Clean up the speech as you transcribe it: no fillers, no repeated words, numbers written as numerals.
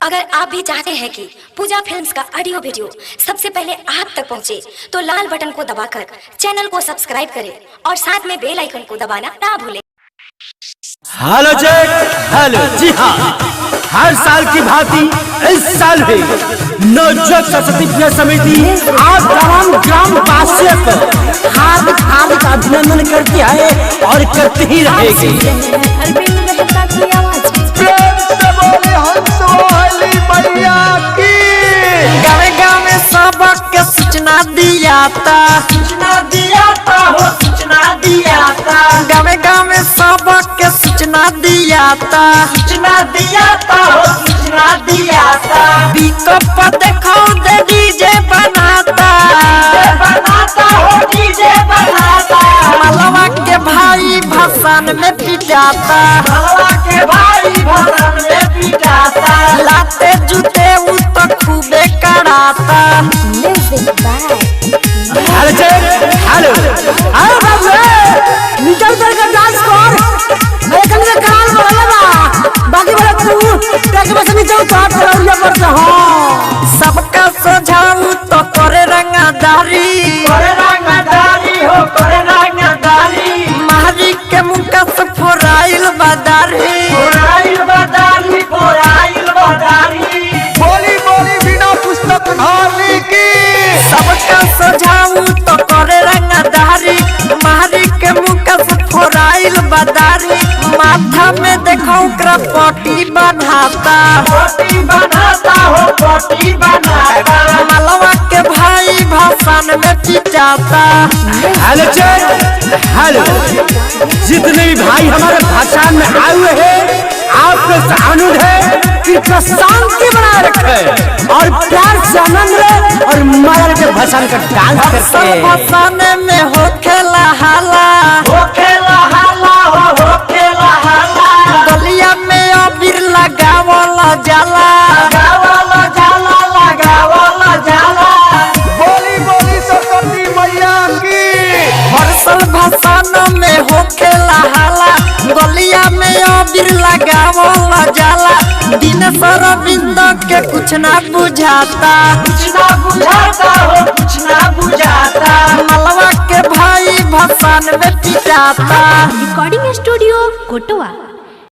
अगर आप भी चाहते हैं कि पूजा फिल्म्स का ऑडियो वीडियो सबसे पहले आप तक पहुंचे, तो लाल बटन को दबाकर चैनल को सब्सक्राइब करें और साथ में बेल आइकन को दबाना ना भूलें। Hello check, hello. जी हाँ, हर साल की भांति इस साल भी नवयुवक सरस्वती पूजा समिति आप तमाम ग्राम वासियों को हार्दिक हार्दिक अभिनंदन करती है और करती ही रहेगी। गावे गावे सबके सूचना दिया था गावे गावे सबके सूचना दिया था पिकअप देखो दे डीजे बनाता मलवा के भाई भाषण में पिटाता लाते जूते उ तो खूबे कराता। Hello check, hello. अरे बाबू निकल कर डांस कर, मैं कल से कान बोला बा बाकी बोला तू टैग बस नीचे उतार कर करता हां सबका सोझाऊ तो करे रंगदारी महरी के मुका से फोराइल बदारी बोली बिना पुस्तक धारने की सबका सोझाऊ तो करे रंगदारी महरी के मुका से फोराइल बदारी माथा में देखो ओकरा पट्टी बनाता मलवा के भाई भाषण में पिटाता। Hello check, hello. जितने भी भाई हमारे भाषण में आए हुए हैं, आपको अनुरोध है कि शांति बनाए रखें और प्यार से आनंद ले और मदर के भाषण का डांस करते भाषण में हो खेला हाला गलिया में अबीर लगावला जाला बोली सरस्वती मैया की। हर्षल भाषण में हो खेला हाला गलिया में अबीर लगावला जाला दिन सरबिंद के कुछ ना बुझाता मलवा के भाई भाषण में पिटाता। रिकॉर्डिंग स्टूडियो कोटवा।